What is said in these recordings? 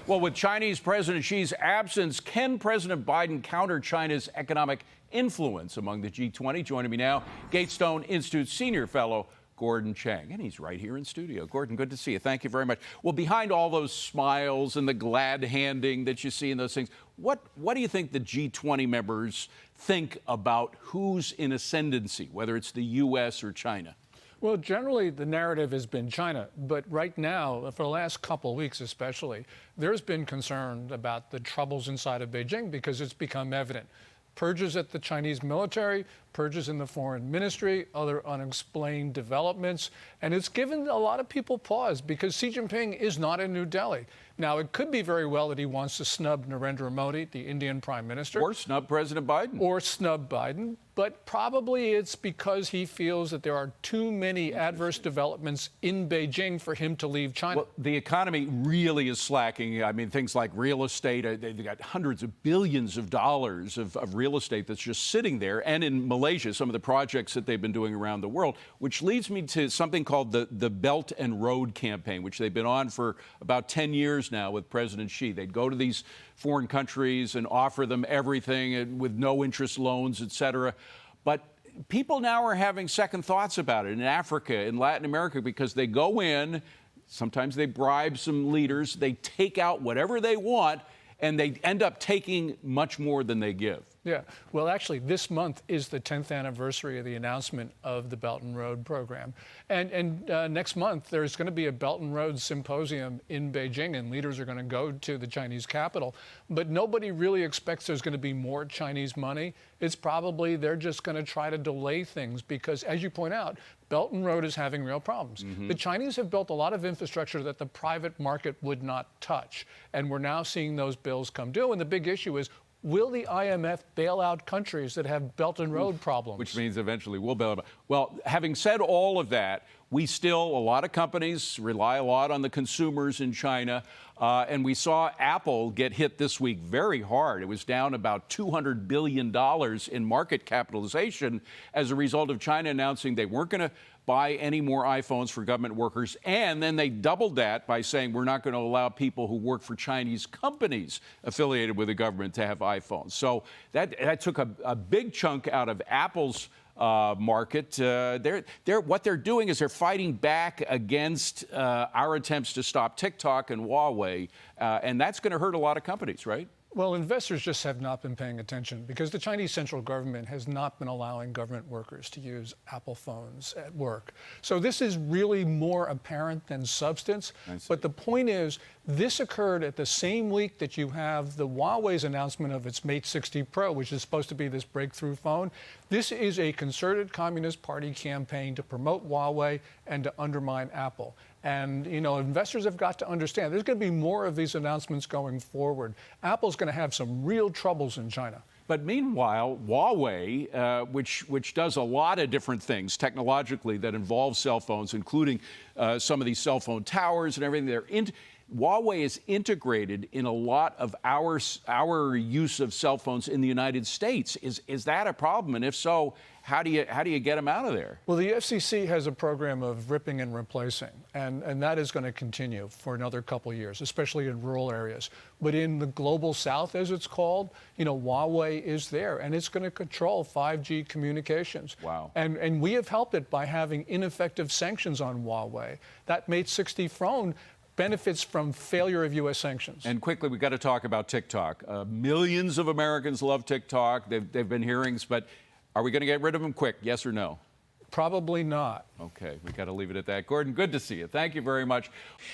Well, with Chinese President Xi's absence, can President Biden counter China's economic influence among the G20? Joining me now, Gatestone Institute Senior Fellow Gordon Chang, and he's right here in studio. Gordon, good to see you. Thank you very much. Well, behind all those smiles and the glad handing that you see in those things, what do you think the G20 members think about who's in ascendancy, whether it's the U.S. or China? Well, generally, the narrative has been China. But right now, for the last couple of weeks especially, there's been concern about the troubles inside of Beijing because it's become evident. Purges at the Chinese military, purges in the foreign ministry, other unexplained developments. And it's given a lot of people pause because Xi Jinping is not in New Delhi. Now, it could be very well that he wants to snub Narendra Modi, the Indian prime minister. Or snub President Biden. Or snub Biden. But probably it's because he feels that there are too many adverse developments in Beijing for him to leave China. Well, the economy really is slacking. I mean, things like real estate, they've got hundreds of billions of dollars of real estate that's just sitting there. And in Malaysia, some of the projects that they've been doing around the world, which leads me to something called the Belt and Road campaign, which they've been on for about 10 years now with President Xi. They'd go to these foreign countries and offer them everything with no interest loans, et cetera. But people now are having second thoughts about it in Africa, in Latin America, because they go in, sometimes they bribe some leaders, they take out whatever they want, and they end up taking much more than they give. Yeah. Well, actually, this month is the 10th anniversary of the announcement of the Belt and Road program. And next month, there's going to be a Belt and Road symposium in Beijing, and leaders are going to go to the Chinese capital. But nobody really expects there's going to be more Chinese money. It's probably they're just going to try to delay things because, as you point out, Belt and Road is having real problems. The Chinese have built a lot of infrastructure that the private market would not touch. And we're now seeing those bills come due. And the big issue is, will the IMF bail out countries that have Belt and Road problems? Which means eventually we'll bail them out. Well, having said all of that, a lot of companies rely a lot on the consumers in China. And we saw Apple get hit this week very hard. It was down about $200 billion in market capitalization as a result of China announcing they weren't going to buy any more iPhones for government workers. And then they doubled that by saying we're not going to allow people who work for Chinese companies affiliated with the government to have iPhones. So that took a big chunk out of Apple's market. What they're doing is they're fighting back against our attempts to stop TikTok and Huawei, and that's going to hurt a lot of companies, right? Well, investors just have not been paying attention because the Chinese central government has not been allowing government workers to use Apple phones at work. So this is really more apparent than substance. But the point is, this occurred at the same week that you have the Huawei's announcement of its Mate 60 Pro, which is supposed to be this breakthrough phone. This is a concerted Communist Party campaign to promote Huawei and to undermine Apple. And, you know, investors have got to understand there's going to be more of these announcements going forward. Apple's going to have some real troubles in China. But meanwhile, Huawei, which does a lot of different things technologically that involve cell phones, including some of these cell phone towers and everything, Huawei is integrated in a lot of our use of cell phones in the United States. Is that a problem? And if so, how do you get them out of there? Well, the FCC has a program of ripping and replacing, and that is going to continue for another couple of years, especially in rural areas. But in the global south, as it's called, you know, Huawei is there, and it's going to control 5G communications. Wow. And we have helped it by having ineffective sanctions on Huawei. That Mate 60 phone benefits from failure of U.S. sanctions. And quickly, we've got to talk about TikTok. Millions of Americans love TikTok. They've been hearings, but are we going to get rid of them quick? Yes or no? Probably not. Okay, we got to leave it at that. Gordon, good to see you. Thank you very much.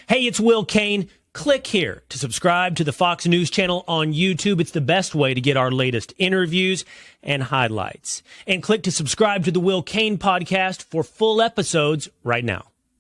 Hey, it's Will Kane. Click here to subscribe to the Fox News channel on YouTube. It's the best way to get our latest interviews and highlights. And click to subscribe to the Will Kane podcast for full episodes right now.